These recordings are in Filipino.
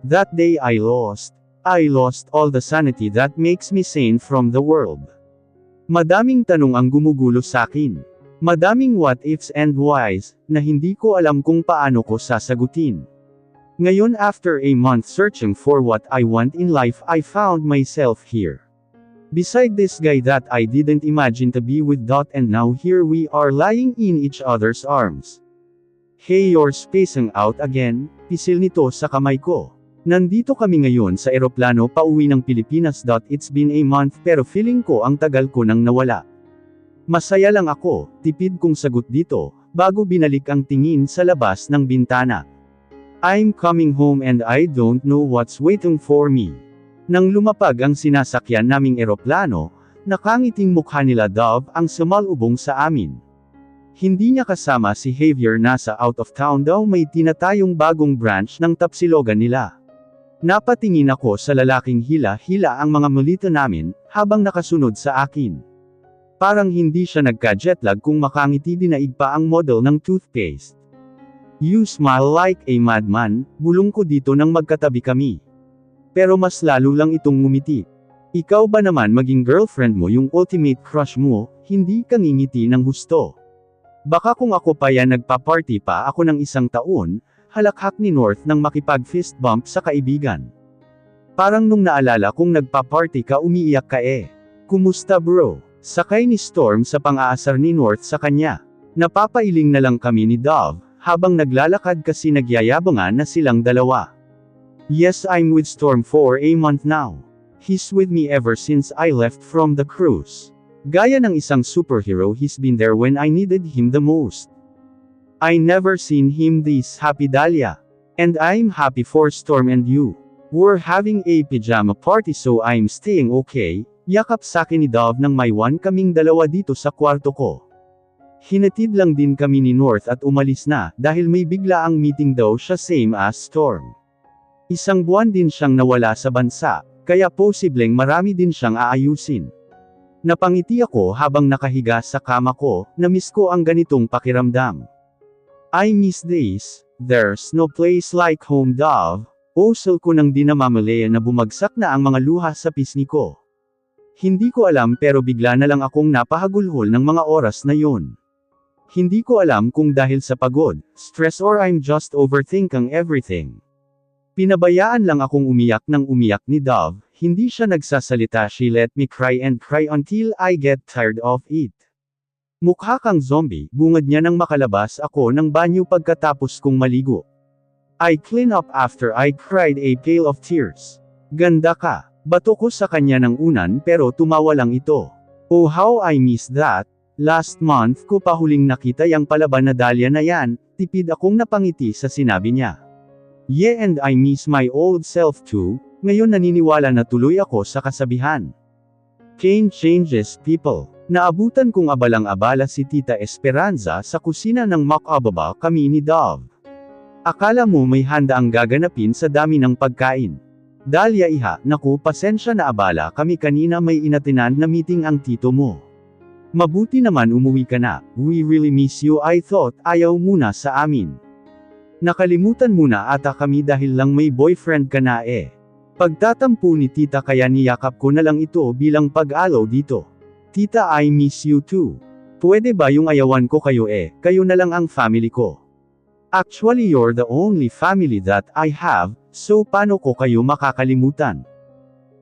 That day I lost all the sanity that makes me sane from the world. Madaming tanong ang gumugulo sakin. Madaming what ifs and whys, na hindi ko alam kung paano ko sasagutin. Ngayon after a month searching for what I want in life I found myself here. Beside this guy that I didn't imagine to be with. And now here we are lying in each other's arms. Hey, you're spacing out again, pisil nito sa kamay ko. Nandito kami ngayon sa eroplano pauwi ng Pilipinas. It's been a month pero feeling ko ang tagal ko nang nawala. Masaya lang ako, tipid kong sagot dito, bago binalik ang tingin sa labas ng bintana. I'm coming home and I don't know what's waiting for me. Nang lumapag ang sinasakyan naming eroplano, nakangiting mukha nila Dove ang sumalubong sa amin. Hindi niya kasama si Javier, nasa out of town daw, may tinatayong bagong branch ng Tapsilogan nila. Napatingin ako sa lalaking hila-hila ang mga mulita namin, habang nakasunod sa akin. Parang hindi siya nagka-jetlag kung makangiti dinaig pa ang model ng toothpaste. You smile like a madman, bulong ko dito nang magkatabi kami. Pero mas lalo lang itong ngumiti. Ikaw ba naman maging girlfriend mo yung ultimate crush mo, hindi ka ngingiti ng husto. Baka kung ako pa yan nagpa-party pa ako ng 1 taon, halakhak ni North nang makipag-fist bump sa kaibigan. Parang nung naalala kung nagpa-party ka umiiyak ka eh. Kumusta bro? Sakay ni Storm sa pang-aasar ni North sa kanya. Napapailing na lang kami ni Dove, habang naglalakad kasi nagyayabangan na silang dalawa. Yes, I'm with Storm for a month now. He's with me ever since I left from the cruise. Gaya ng isang superhero, he's been there when I needed him the most. I never seen him this happy, Dahlia. And I'm happy for Storm and you. We're having a pajama party so I'm staying okay. Yakap sakin ni Dove nang maiwan kaming dalawa dito sa kwarto ko. Hinatid lang din kami ni North at umalis na, dahil may biglaang meeting daw siya same as Storm. 1 buwan din siyang nawala sa bansa, kaya posibleng marami din siyang aayusin. Napangiti ako habang nakahiga sa kama ko, na-miss ko ang ganitong pakiramdam. I miss this, there's no place like home Dove. Osal ko nang di namamalaya na bumagsak na ang mga luha sa pisngi ko. Hindi ko alam pero bigla na lang akong napahagulhol ng mga oras na yon. Hindi ko alam kung dahil sa pagod, stress or I'm just overthinking everything. Pinabayaan lang akong umiyak ng umiyak ni Dove, hindi siya nagsasalita. She let me cry and cry until I get tired of it. Mukha kang zombie, bungad niya nang makalabas ako ng banyo pagkatapos kong maligo. I clean up after I cried a pail of tears. Ganda ka. Bato ko sa kanya ng unan pero tumawa lang ito. Oh how I miss that. Last month ko pa huling nakita yang palaban na Dahlia na yan, tipid akong napangiti sa sinabi niya. Yeah, and I miss my old self too. Ngayon naniniwala na tuloy ako sa kasabihan. Change changes people. Naabutan kong abalang-abala si Tita Esperanza sa kusina ng makababa kami ni Dove. Akala mo may handa ang gaganapin sa dami ng pagkain. Dahlia iha, naku pasensya na abala kami kanina, may inatinan na meeting ang tito mo. Mabuti naman umuwi ka na, we really miss you. I thought ayaw muna sa amin. Nakalimutan muna ata kami dahil lang may boyfriend ka na eh. Pagtatampo ni tita kaya niyakap ko na lang ito bilang pag-alaw dito. Tita, I miss you too. Pwede ba yung ayawan ko kayo eh, kayo na lang ang family ko. Actually you're the only family that I have, so paano ko kayo makakalimutan?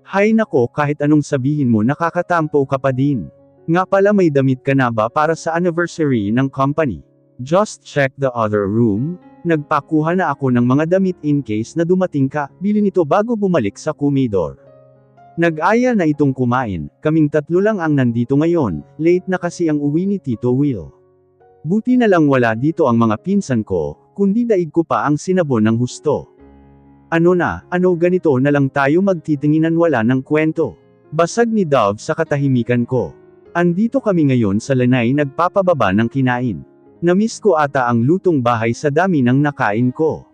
Hay nako, kahit anong sabihin mo nakakatampo ka pa din. Nga pala, may damit ka na ba para sa anniversary ng company? Just check the other room. Nagpakuha na ako ng mga damit in case na dumating ka, bili nito bago bumalik sa kumidor. Nag-aya na itong kumain, kaming 3 lang ang nandito ngayon, late na kasi ang uwi ni Tito Will. Buti na lang wala dito ang mga pinsan ko, kundi daig ko pa ang sinabon ng husto. Ano ganito na lang tayo magtitinginan, wala ng kwento. Basag ni Dove sa katahimikan ko. Andito kami ngayon sa lanay nagpapababa ng kinain. Namiss ko ata ang lutong bahay sa dami ng nakain ko.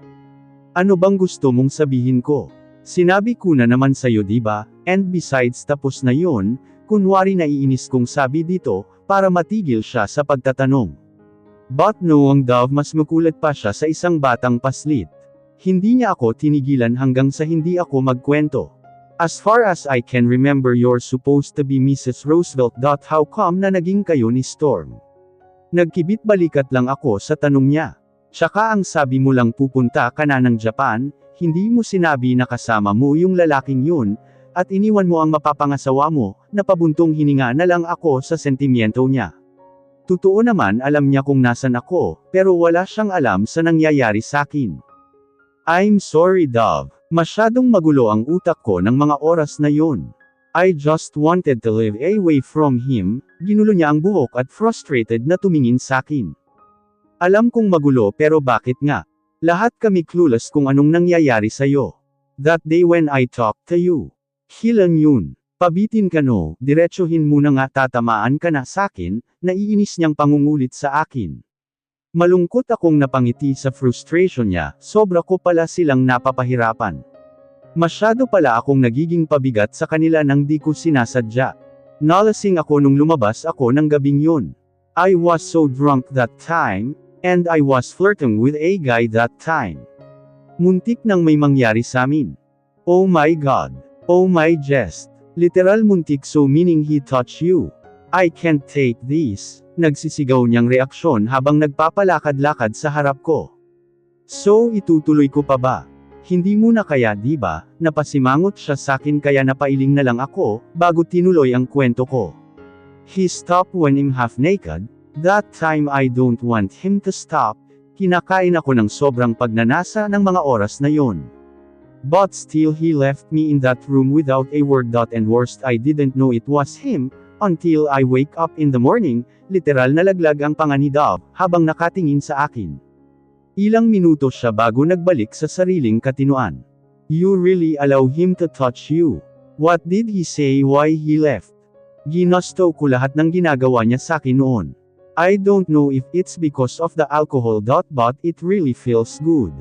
Ano bang gusto mong sabihin ko? Sinabi ko na naman sa'yo diba, and besides tapos na yun, kunwari naiinis kong sabi dito, para matigil siya sa pagtatanong. But no, ang Dove mas makulat pa siya sa isang batang paslit. Hindi niya ako tinigilan hanggang sa hindi ako magkwento. As far as I can remember, you're supposed to be Mrs. Roosevelt. How come na naging kayo ni Storm? Nagkibit-balikat lang ako sa tanong niya. Tsaka ang sabi mo lang pupunta ka na ng Japan, hindi mo sinabi na kasama mo yung lalaking yun, at iniwan mo ang mapapangasawa mo, napabuntong hininga na lang ako sa sentimiento niya. Totoo naman alam niya kung nasan ako, pero wala siyang alam sa nangyayari sakin. I'm sorry Dove, masyadong magulo ang utak ko ng mga oras na yun. I just wanted to live away from him, ginulo niya ang buhok at frustrated na tumingin sakin. Alam kong magulo pero bakit nga? Lahat kami clueless kung anong nangyayari sa'yo. That day when I talked to you. Hilang yun. Pabitin ka no, diretsuhin mo na nga tatamaan ka na sakin, naiinis niyang pangungulit sa akin. Malungkot akong napangiti sa frustration niya, sobra ko pala silang napapahirapan. Masyado pala akong nagiging pabigat sa kanila nang di ko sinasadya. Nalasing ako nung lumabas ako ng gabing yun. I was so drunk that time, and I was flirting with a guy that time. Muntik nang may mangyari samin. Oh my God. Oh my jest. Literal muntik so meaning he touched you. I can't take this. Nagsisigaw niyang reaksyon habang nagpapalakad-lakad sa harap ko. So itutuloy ko pa ba? Hindi mo na kaya diba, napasimangot siya sakin kaya napailing na lang ako, bago tinuloy ang kwento ko. He stopped when I'm half naked, that time I don't want him to stop, kinakain ako ng sobrang pagnanasa ng mga oras na yon. But still he left me in that room without a word. And worst I didn't know it was him, until I wake up in the morning, literal na laglag ang panga ni Dove, habang nakatingin sa akin. Ilang minuto siya bago nagbalik sa sariling katinuan. You really allow him to touch you? What did he say why he left? Ginusto ko lahat ng ginagawa niya sakin noon. I don't know if it's because of the alcohol. But it really feels good.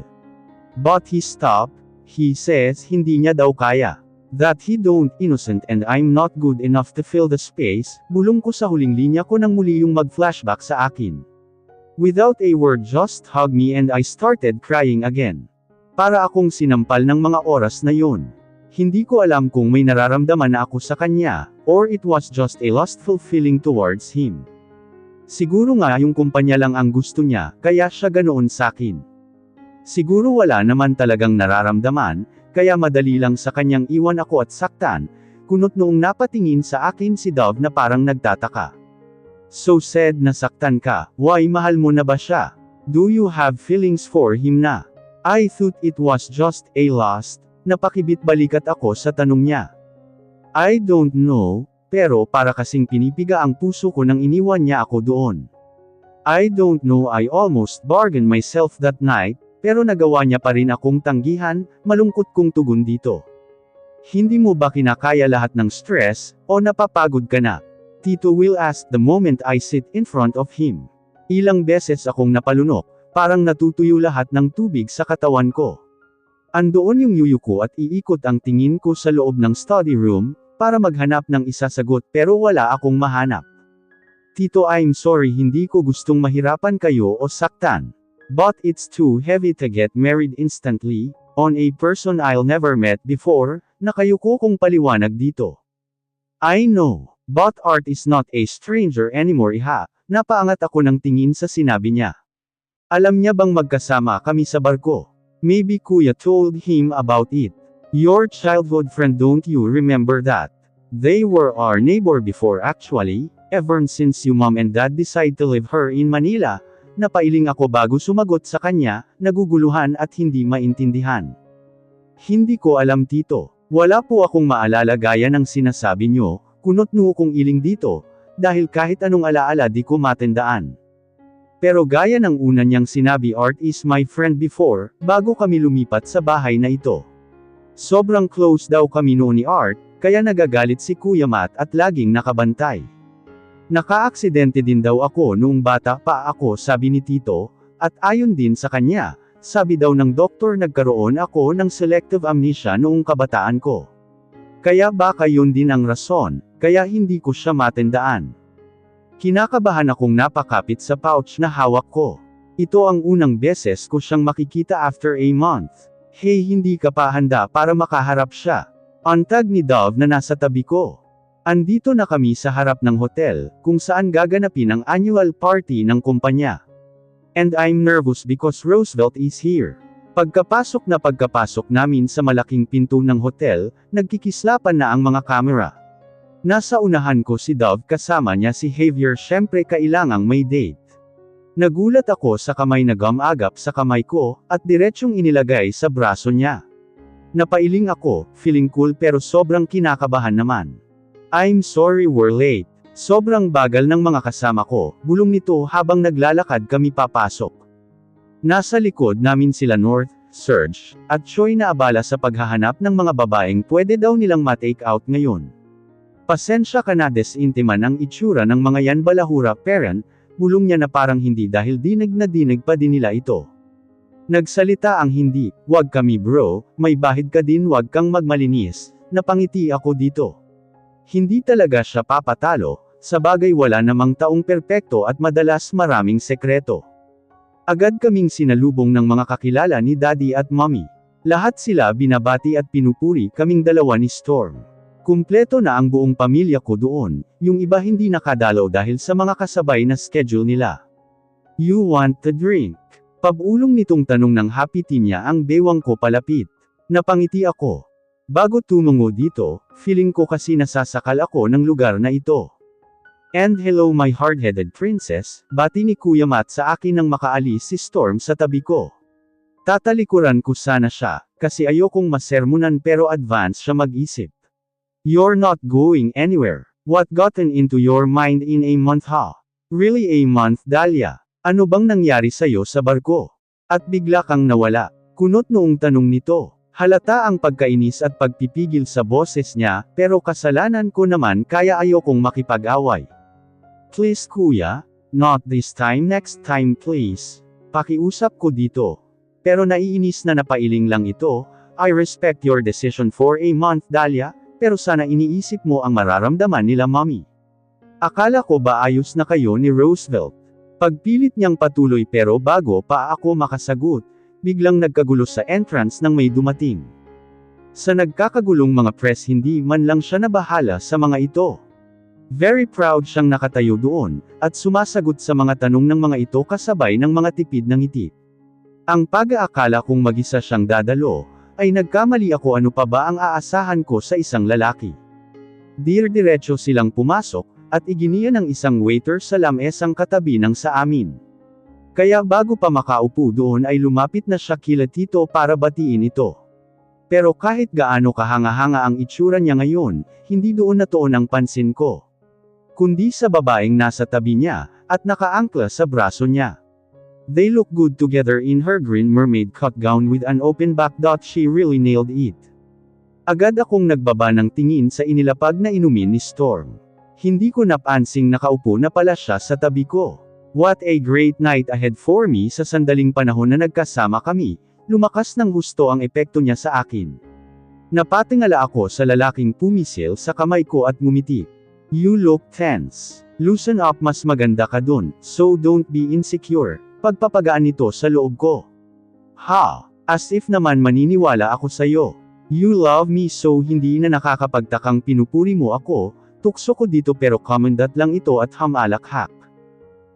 But he stopped, he says hindi niya daw kaya. That he don't innocent and I'm not good enough to fill the space, bulong ko sa huling linya ko nang muli yung mag-flashback sa akin. Without a word just hug me and I started crying again. Para akong sinampal ng mga oras na yun. Hindi ko alam kung may nararamdaman na ako sa kanya, or it was just a lustful feeling towards him. Siguro nga yung kumpanya lang ang gusto niya, kaya siya ganoon sakin. Siguro wala naman talagang nararamdaman, kaya madali lang sa kanyang iwan ako at saktan, kunot noong napatingin sa akin si Dove na parang nagtataka. So sad na saktan ka, why mahal mo na ba siya? Do you have feelings for him na? I thought it was just a lust, napakibit-balikat ako sa tanong niya. I don't know, pero para kasing pinipiga ang puso ko nang iniwan niya ako doon. I don't know, I almost bargained myself that night, pero nagawa niya pa rin akong tanggihan, malungkot kong tugon dito. Hindi mo ba kinakaya lahat ng stress, o napapagod ka na? Tito Will asked the moment I sit in front of him. Ilang beses akong napalunok, parang natutuyo lahat ng tubig sa katawan ko. Andoon yung yuyu ko at iikot ang tingin ko sa loob ng study room, para maghanap ng isasagot pero wala akong mahanap. Tito, I'm sorry, hindi ko gustong mahirapan kayo o saktan. But it's too heavy to get married instantly, on a person I'll never met before, nakayuko kong paliwanag dito. I know, but Art is not a stranger anymore iha, napaangat ako ng tingin sa sinabi niya. Alam niya bang magkasama kami sa barko? Maybe Kuya told him about it. Your childhood friend, don't you remember that? They were our neighbor before actually, ever since you mom and dad decide to live her in Manila. Napailing ako bago sumagot sa kanya, naguguluhan at hindi maintindihan. Hindi ko alam tito, wala po akong maalala gaya ng sinasabi nyo, kunot noo kong iling dito, dahil kahit anong alaala di ko matandaan. Pero gaya ng una niyang sinabi, Art is my friend before, bago kami lumipat sa bahay na ito. Sobrang close daw kami noon ni Art, kaya nagagalit si Kuya Matt at laging nakabantay. Naka-aksidente din daw ako noong bata pa ako, sabi ni Tito, at ayon din sa kanya, sabi daw ng doktor nagkaroon ako ng selective amnesia noong kabataan ko. Kaya baka yun din ang rason, kaya hindi ko siya matandaan. Kinakabahan akong napakapit sa pouch na hawak ko. Ito ang unang beses ko siyang makikita after a month. Hey, hindi ka pa handa para makaharap siya? Antag ni Dove na nasa tabi ko. Andito na kami sa harap ng hotel, kung saan gaganapin ang annual party ng kumpanya. And I'm nervous because Roosevelt is here. Pagkapasok namin sa malaking pinto ng hotel, nagkikislapan na ang mga kamera. Nasa unahan ko si Dove kasama niya si Javier, syempre kailangang may date. Nagulat ako sa kamay na gumagap sa kamay ko, at diretsyong inilagay sa braso niya. Napailing ako, feeling cool pero sobrang kinakabahan naman. I'm sorry we're late. Sobrang bagal ng mga kasama ko, bulong nito habang naglalakad kami papasok. Nasa likod namin sila North, Serge, at Choi na abala sa paghahanap ng mga babaeng pwede daw nilang ma-take out ngayon. Pasensya ka na, desintiman ang itsura ng mga yan balahura parent, bulong niya na parang hindi dahil dinig na dinig pa din nila ito. Nagsalita ang hindi, wag kami bro, may bahid ka din, wag kang magmalinis, napangiti ako dito. Hindi talaga siya papatalo, sa bagay wala namang taong perpekto at madalas maraming sekreto. Agad kaming sinalubong ng mga kakilala ni Daddy at Mommy. Lahat sila binabati at pinupuri kaming dalawa ni Storm. Kumpleto na ang buong pamilya ko doon, yung iba hindi nakadalaw dahil sa mga kasabay na schedule nila. You want the drink? Pabulong nitong tanong ng happy tea niya ang bewang ko palapit. Napangiti ako. Bago tumungo dito, feeling ko kasi nasasakal ako ng lugar na ito. And hello my hard-headed princess, bati ni Kuya Matt sa akin nang makaalis si Storm sa tabi ko. Tatalikuran ko sana siya, kasi ayokong masermonan pero advance siya mag-isip. You're not going anywhere. What gotten into your mind in a month ha? Really a month, Dahlia? Ano bang nangyari sa'yo sa barko? At bigla kang nawala. Kunot noong tanong nito. Halata ang pagkainis at pagpipigil sa boses niya, pero kasalanan ko naman kaya ayokong makipag-away. Please kuya, not this time, next time please. Pakiusap ko dito. Pero naiinis na napailing lang ito. I respect your decision for a month, Dahlia. Pero sana iniisip mo ang mararamdaman nila Mommy. Akala ko ba ayos na kayo ni Roosevelt? Pagpilit niyang patuloy pero bago pa ako makasagot, biglang nagkagulo sa entrance nang may dumating. Sa nagkakagulong mga press hindi man lang siya nabahala sa mga ito. Very proud siyang nakatayo doon, at sumasagot sa mga tanong ng mga ito kasabay ng mga tipid ng ngiti. Ang pag-aakala kong mag-isa siyang dadalo, ay nagkamali ako, ano pa ba ang aasahan ko sa isang lalaki. Diretso silang pumasok, at iginian ng isang waiter sa lamesang katabi ng sa amin. Kaya bago pa makaupo doon ay lumapit na siya kila Tito para batiin ito. Pero kahit gaano kahanga-hanga ang itsura niya ngayon, hindi doon natuon ang pansin ko. Kundi sa babaeng nasa tabi niya, at nakaangkla sa braso niya. They look good together in her green mermaid cut gown with an open back. She really nailed it. Agad akong nagbaba ng tingin sa inilapag na inumin ni Storm. Hindi ko napansing nakaupo na pala siya sa tabi ko. What a great night ahead for me. Sa sandaling panahon na nagkasama kami, lumakas ng husto ang epekto niya sa akin. Napatingala ako sa lalaking pumisil sa kamay ko at ngumiti. You look tense. Loosen up, mas maganda ka dun, so don't be insecure. Pagpapagaan nito sa loob ko. Ha? As if naman maniniwala ako sa'yo. You love me so, hindi na nakakapagtakang pinupuri mo ako, tukso ko dito pero commandant lang ito at hamalakhak.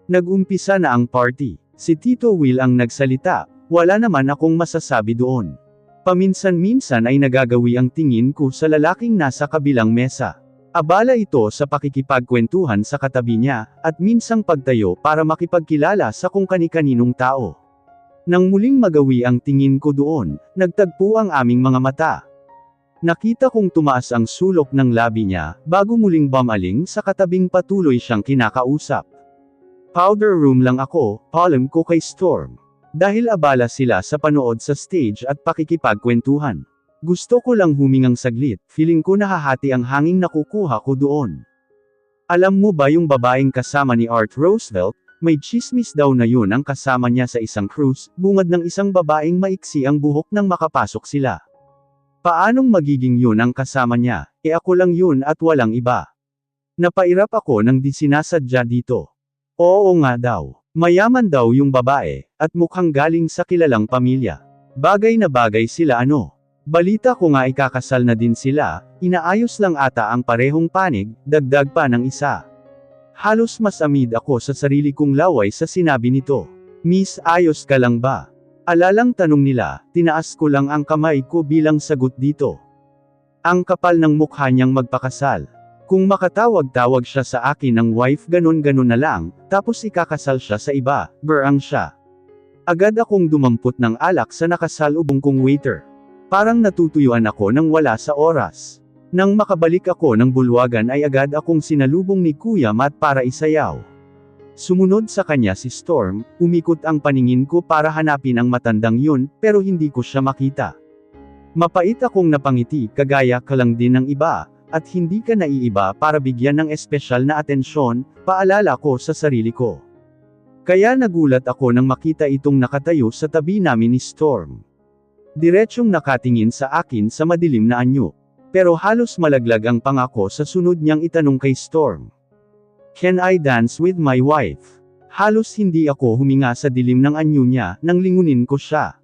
Nag-umpisa na ang party. Si Tito Will ang nagsalita, wala naman akong masasabi doon. Paminsan-minsan ay nagagawi ang tingin ko sa lalaking nasa kabilang mesa. Abala ito sa pakikipagkwentuhan sa katabi niya, at minsang pagtayo para makipagkilala sa kung kani-kaninong tao. Nang muling magawi ang tingin ko doon, nagtagpo ang aming mga mata. Nakita kong tumaas ang sulok ng labi niya, bago muling bumaling sa katabing patuloy siyang kinakausap. Powder room lang ako, palm ko kay Storm. Dahil abala sila sa panood sa stage at pakikipagkwentuhan. Gusto ko lang humingang saglit, feeling ko nahahati ang hanging nakukuha ko doon. Alam mo ba yung babaeng kasama ni Art Roosevelt, may chismis daw na yun ang kasama niya sa isang cruise, bungad ng isang babaeng maiksi ang buhok nang makapasok sila. Paanong magiging yun ang kasama niya, ako lang yun at walang iba. Napairap ako nang di sinasadya dito. Oo nga daw. Mayaman daw yung babae, at mukhang galing sa kilalang pamilya. Bagay na bagay sila ano. Balita ko nga ikakasal na din sila, inaayos lang ata ang parehong panig, dagdag pa ng isa. Halos mas amid ako sa sarili kong laway sa sinabi nito. Miss, ayos ka lang ba? Alalang tanong nila, tinaas ko lang ang kamay ko bilang sagot dito. Ang kapal ng mukha niyang magpakasal. Kung makatawag-tawag siya sa akin ng wife ganon-ganon na lang, tapos ikakasal siya sa iba, berang siya. Agad akong dumampot ng alak sa nakasalubong kong waiter. Parang natutuyuan ako nang wala sa oras. Nang makabalik ako ng bulwagan ay agad akong sinalubong ni Kuya Matt para isayaw. Sumunod sa kanya si Storm, umikot ang paningin ko para hanapin ang matandang yun, pero hindi ko siya makita. Mapait akong napangiti, kagaya ka lang din ng iba, at hindi ka naiiba para bigyan ng espesyal na atensyon, paalala ko sa sarili ko. Kaya nagulat ako nang makita itong nakatayo sa tabi namin ni Storm. Diretsyong nakatingin sa akin sa madilim na anyo. Pero halos malaglag ang pangako sa sunod niyang itanong kay Storm. Can I dance with my wife? Halos hindi ako huminga sa dilim ng anyo niya, nang lingunin ko siya.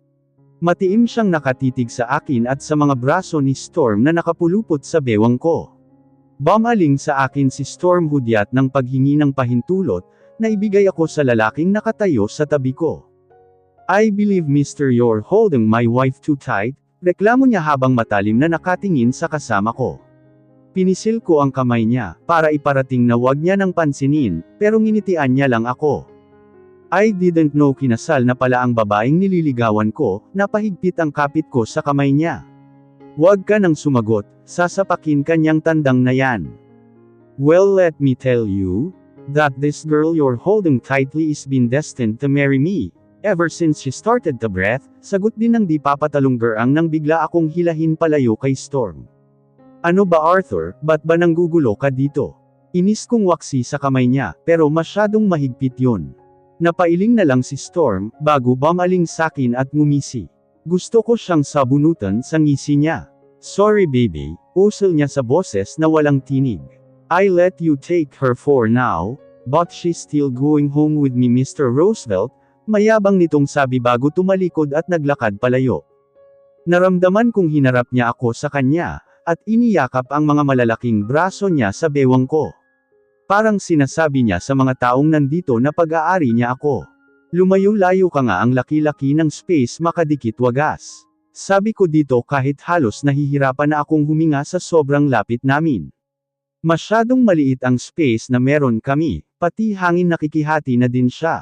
Matiim siyang nakatitig sa akin at sa mga braso ni Storm na nakapulupot sa bewang ko. Bumaling sa akin si Storm hudyat ng paghingi ng pahintulot, na ibigay ako sa lalaking nakatayo sa tabi ko. I believe Mr. You're holding my wife too tight, reklamo niya habang matalim na nakatingin sa kasama ko. Pinisil ko ang kamay niya, para iparating na wag niya nang pansinin, pero nginitian niya lang ako. I didn't know kinasal na pala ang babaeng nililigawan ko, napahigpit ang kapit ko sa kamay niya. Wag ka nang sumagot, sasapakin kanyang tandang na yan. Well, let me tell you, that this girl you're holding tightly is been destined to marry me. Ever since she started to breath, sagot din ng di papatalunggerang nang bigla akong hilahin palayo kay Storm. Ano ba Arthur, ba't ba nanggugulo ka dito? Inis kong waksi sa kamay niya, pero masyadong mahigpit yun. Napailing na lang si Storm, bago bumaling sakin at ngumisi. Gusto ko siyang sabunutan sa ngisi niya. Sorry baby, usil niya sa boses na walang tinig. I let you take her for now, but she's still going home with me Mr. Roosevelt, mayabang nitong sabi bago tumalikod at naglakad palayo. Naramdaman kong hinarap niya ako sa kanya, at iniyakap ang mga malalaking braso niya sa bewang ko. Parang sinasabi niya sa mga taong nandito na pag-aari niya ako. Lumayo-layo ka nga ang laki-laki ng space makadikit wagas. Sabi ko dito kahit halos nahihirapan na akong huminga sa sobrang lapit namin. Masyadong maliit ang space na meron kami, pati hangin nakikihati na din siya.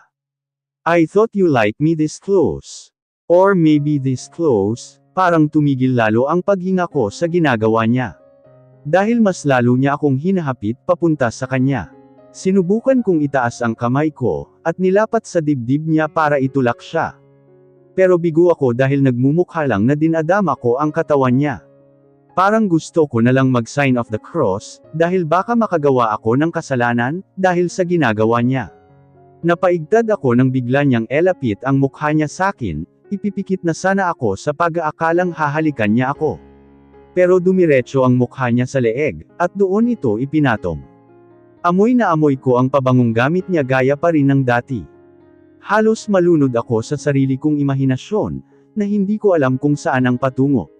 I thought you like me this close. Or maybe this close, parang tumigil lalo ang paghinga ko sa ginagawa niya. Dahil mas lalo niya akong hinahapit papunta sa kanya. Sinubukan kong itaas ang kamay ko, at nilapat sa dibdib niya para itulak siya. Pero bigo ako dahil nagmumukha lang na dinadama ko ang katawan niya. Parang gusto ko na lang mag-sign of the cross, dahil baka makagawa ako ng kasalanan, dahil sa ginagawa niya. Napaigtad ako nang bigla niyang elapit ang mukha niya sakin, ipipikit na sana ako sa pag-aakalang hahalikan niya ako. Pero dumiretso ang mukha niya sa leeg, at doon ito ipinatong. Amoy na amoy ko ang pabangong gamit niya gaya pa rin ng dati. Halos malunod ako sa sarili kong imahinasyon, na hindi ko alam kung saan ang patungo.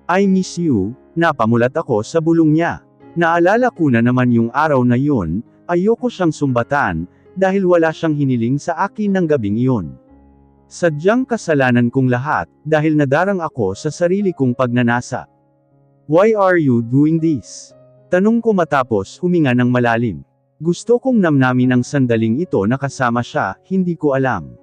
I miss you, napamulat ako sa bulong niya. Naalala ko na naman yung araw na yun, ayoko siyang sumbatan, dahil wala siyang hiniling sa akin ng gabing iyon. Sadyang kasalanan kong lahat, dahil nadarang ako sa sarili kong pagnanasa. Why are you doing this? Tanong ko matapos huminga ng malalim. Gusto kong namnamin ang sandaling ito na kasama siya, hindi ko alam.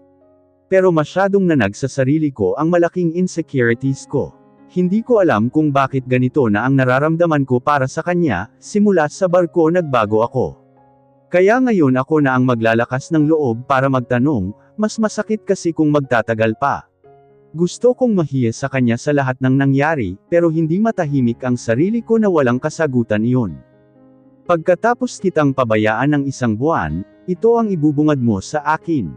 Pero masyadong nanag sa sarili ko ang malaking insecurities ko. Hindi ko alam kung bakit ganito na ang nararamdaman ko para sa kanya, simula sa barko nagbago ako. Kaya ngayon ako na ang maglalakas ng loob para magtanong, mas masakit kasi kung magtatagal pa. Gusto kong mahiya sa kanya sa lahat ng nangyari, pero hindi matahimik ang sarili ko na walang kasagutan iyon. Pagkatapos kitang pabayaan ng isang buwan, ito ang ibubungad mo sa akin.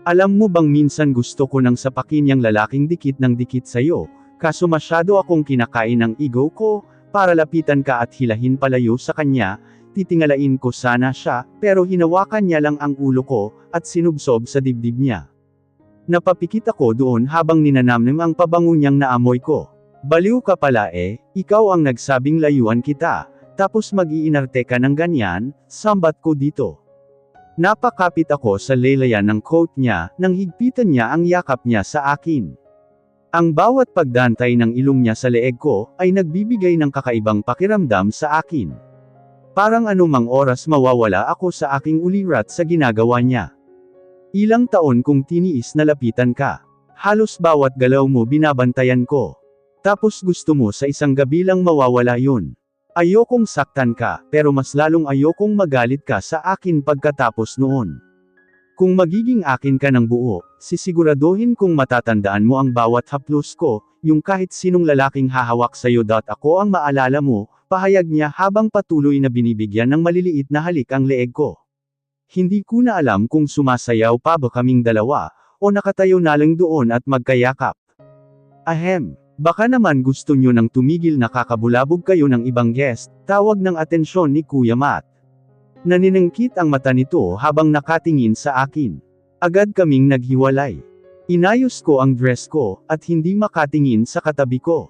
Alam mo bang minsan gusto ko nang sapakin yang lalaking dikit ng dikit sa'yo, kaso masyado akong kinakain ng ego ko, para lapitan ka at hilahin palayo sa kanya, titingalain ko sana siya, pero hinawakan niya lang ang ulo ko, at sinubsob sa dibdib niya. Napapikit ako doon habang ninanamnam ang pabango niyang naamoy ko. Baliw ka pala ikaw ang nagsabing layuan kita, tapos mag-iinarte ka ng ganyan, sambat ko dito. Napakapit ako sa laylayan ng coat niya, nang higpitan niya ang yakap niya sa akin. Ang bawat pagdantay ng ilong niya sa leeg ko, ay nagbibigay ng kakaibang pakiramdam sa akin. Parang anumang oras mawawala ako sa aking ulirat sa ginagawa niya. Ilang taon kong tiniis na lapitan ka. Halos bawat galaw mo binabantayan ko. Tapos gusto mo sa isang gabi lang mawawala yun. Ayokong saktan ka, pero mas lalong ayokong magalit ka sa akin pagkatapos noon. Kung magiging akin ka ng buo, sisiguraduhin kong matatandaan mo ang bawat haplos ko, yung kahit sinong lalaking hahawak sa'yo. Ako ang maalala mo, pahayag niya habang patuloy na binibigyan ng maliliit na halik ang leeg ko. Hindi ko na alam kung sumasayaw pa ba kaming dalawa, o nakatayo na lang doon at magkayakap. Ahem, baka naman gusto nyo nang tumigil na kakabulabog kayo ng ibang guest, tawag ng atensyon ni Kuya Matt. Naniningkit ang mata nito habang nakatingin sa akin. Agad kaming naghiwalay. Inayos ko ang dress ko, at hindi makatingin sa katabi ko.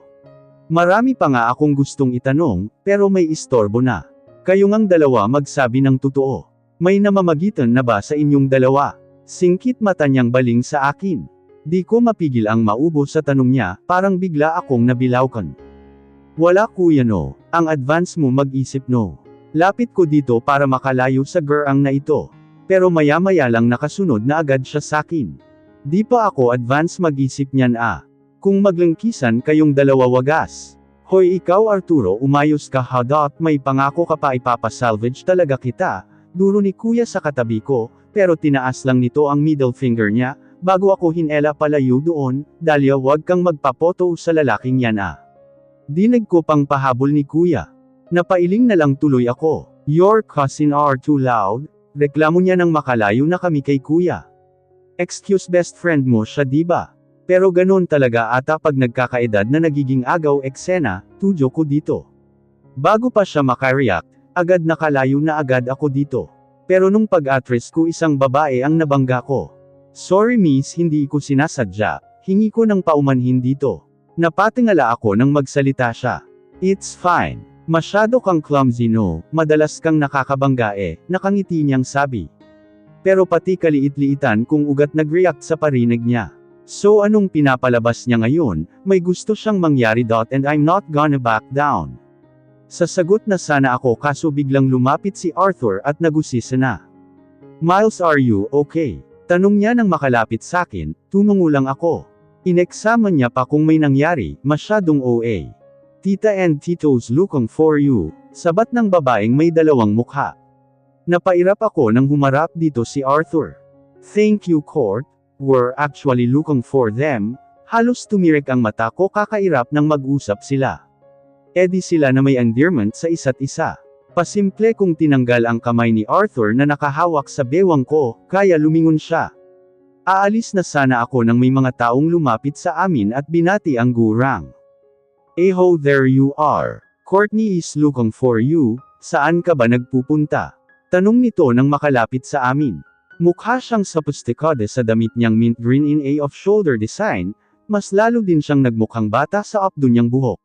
Marami pa nga akong gustong itanong, pero may istorbo na. Kayo ngang dalawa magsabi ng totoo. May namamagitan na ba sa inyong dalawa? Singkit mata niyang baling sa akin. Di ko mapigil ang maubo sa tanong niya, parang bigla akong nabilaukan. Wala kuya no, ang advance mo mag-isip no. Lapit ko dito para makalayo sa gerang na ito. Pero maya-maya lang nakasunod na agad siya sakin. Di pa ako advance mag-isip niyan Kung maglangkisan kayong dalawa wagas. Hoy ikaw Arturo umayos ka ha. May pangako ka pa ipapasalvage talaga kita. Duro ni kuya sa katabi ko, pero tinaas lang nito ang middle finger niya, bago ako hinela palayo doon. Dahlia wag kang magpapoto sa lalaking yan Dinig ko pang pahabol ni kuya. Napailing na lang tuloy ako. Your cousin are too loud. Reklamo niya nang makalayo na kami kay kuya. Excuse best friend mo siya diba? Pero ganon talaga ata pag nagkakaedad na nagiging agaw eksena, tudyo ko dito. Bago pa siya makareact, agad nakalayo na agad ako dito. Pero nung pag-address ko isang babae ang nabangga ko. Sorry miss hindi ko sinasadya, hingi ko ng paumanhin dito. Napatingala ako nang magsalita siya. It's fine. Masyado kang clumsy no, madalas kang nakakabangga nakangiti niyang sabi. Pero pati kaliit-liitan kung ugat nag-react sa parinig niya. So anong pinapalabas niya ngayon, may gusto siyang mangyari and I'm not gonna back down. Sasagot na sana ako kaso biglang lumapit si Arthur at nagusisa na. Miles are you okay? Tanong niya nang makalapit sakin, tumungo lang ako. Ineksaman niya pa kung may nangyari, masyadong OA. Tita and Tito's looking for you, sabat ng babaeng may dalawang mukha. Napairap ako nang humarap dito si Arthur. Thank you court, we're actually looking for them. Halos tumirik ang mata ko kakairap nang mag-usap sila. Edi sila na may endearment sa isa't isa. Pasimple kong tinanggal ang kamay ni Arthur na nakahawak sa bewang ko, kaya lumingon siya. Aalis na sana ako nang may mga taong lumapit sa amin at binati ang gurang. Ho there you are. Courtney is looking for you, saan ka ba nagpupunta? Tanong nito nang makalapit sa amin. Mukha siyang sophisticado sa damit niyang mint green in a off-shoulder design, mas lalo din siyang nagmukhang bata sa updo niyang buhok.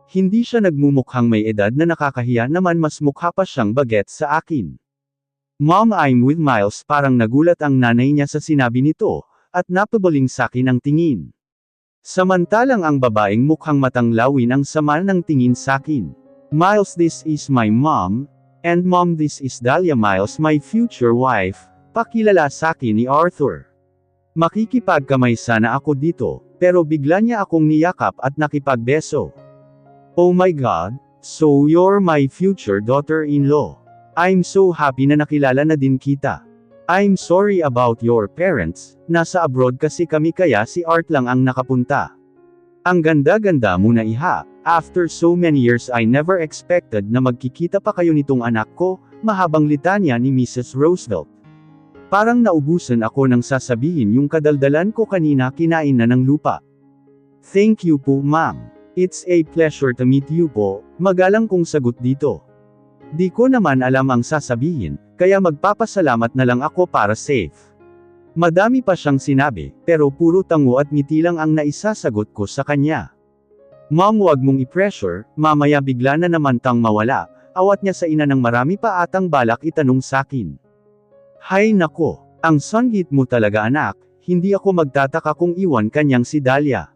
Hindi siya nagmumukhang may edad na nakakahiya naman mas mukha pa siyang bagets sa akin. Mom I'm with Miles parang nagulat ang nanay niya sa sinabi nito, at napabaling sakin ang tingin. Samantalang ang babaeng mukhang matanglawin ang sama ng tingin sakin. Miles this is my mom, and mom this is Dahlia Miles my future wife, pakilala sakin ni Arthur. Makikipagkamay sana ako dito, pero bigla niya akong niyakap at nakipagbeso. Oh my God, so you're my future daughter-in-law. I'm so happy na nakilala na din kita. I'm sorry about your parents, nasa abroad kasi kami kaya si Art lang ang nakapunta. Ang ganda-ganda mo na iha, after so many years I never expected na magkikita pa kayo nitong anak ko, mahabang litanya ni Mrs. Roosevelt. Parang naubusan ako nang sasabihin yung kadaldalan ko kanina kinain na ng lupa. Thank you po ma'am. It's a pleasure to meet you po, magalang kong sagot dito. Di ko naman alam ang sasabihin, kaya magpapasalamat na lang ako para safe. Madami pa siyang sinabi, pero puro tango at ngiti lang ang naisasagot ko sa kanya. Mom, wag mong i-pressure, mamaya bigla na naman tang mawala, awat niya sa ina ng marami pa atang balak itanong sakin. Hay nako, ang sungit mo talaga anak, hindi ako magtataka kung iwan kanyang si Dahlia.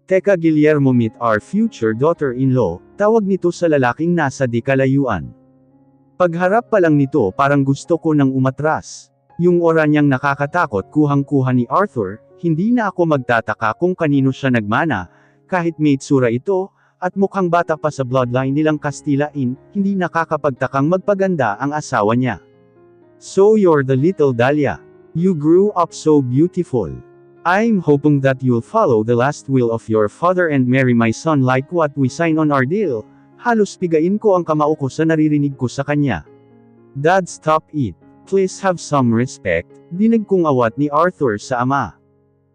Teka Guillermo, meet our future daughter-in-law, tawag nito sa lalaking nasa di kalayuan. Pagharap pa lang nito parang gusto ko nang umatras. Yung ora niyang nakakatakot kuhang-kuha ni Arthur, hindi na ako magtataka kung kanino siya nagmana, kahit may itsura ito, at mukhang bata pa sa bloodline nilang Kastilain, hindi nakakapagtakang magpaganda ang asawa niya. So you're the little Dahlia. You grew up so beautiful. I'm hoping that you'll follow the last will of your father and marry my son like what we signed on our deal. Halos pigain ko ang kamao ko sa naririnig ko sa kanya. Dad, stop it. Please have some respect, dinig kong awat ni Arthur sa ama.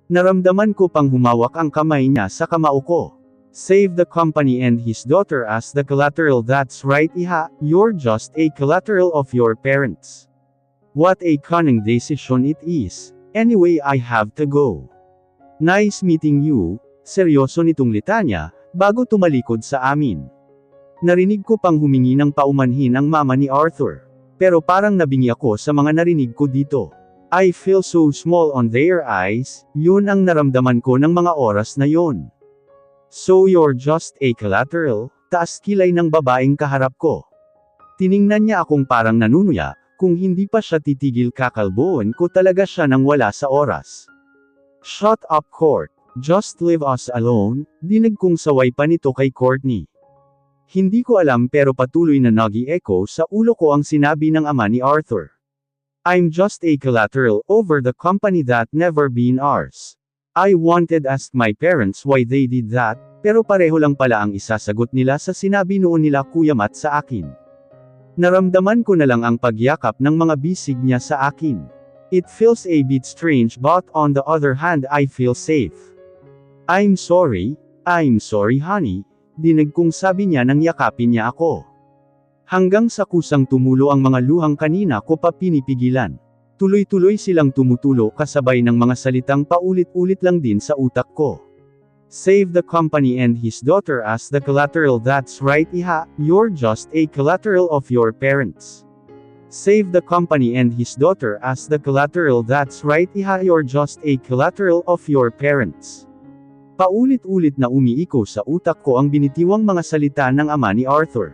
Naramdaman ko pang humawak ang kamay niya sa kamao ko. Save the company and his daughter as the collateral. That's right iha, you're just a collateral of your parents. What a cunning decision it is. Anyway, I have to go. Nice meeting you, seryoso nitong litanya, bago tumalikod sa amin. Narinig ko pang humingi ng paumanhin ang mama ni Arthur. Pero parang nabingi ako sa mga narinig ko dito. I feel so small on their eyes, yun ang naramdaman ko ng mga oras na yon. So you're just a collateral, taas kilay ng babaeng kaharap ko. Tiningnan niya akong parang nanunuya, kung hindi pa siya titigil kakalboon ko talaga siya nang wala sa oras. Shut up Court, just leave us alone, dinig kong saway pa nito kay Courtney. Hindi ko alam pero patuloy na nag-i-echo sa ulo ko ang sinabi ng ama ni Arthur. I'm just a collateral over the company that never been ours. I wanted ask my parents why they did that, pero pareho lang pala ang isasagot nila sa sinabi noon nila Kuya Matt sa akin. Naramdaman ko na lang ang pagyakap ng mga bisig niya sa akin. It feels a bit strange but on the other hand I feel safe. I'm sorry honey. Dinig kong sabi niya nang yakapin niya ako. Hanggang sa kusang tumulo ang mga luhang kanina ko pa pinipigilan. Tuloy-tuloy silang tumutulo kasabay ng mga salitang paulit-ulit lang din sa utak ko. Save the company and his daughter as the collateral. That's right iha, you're just a collateral of your parents. Save the company and his daughter as the collateral. That's right iha, you're just a collateral of your parents. Paulit-ulit na umiiko sa utak ko ang binitiwang mga salita ng ama ni Arthur.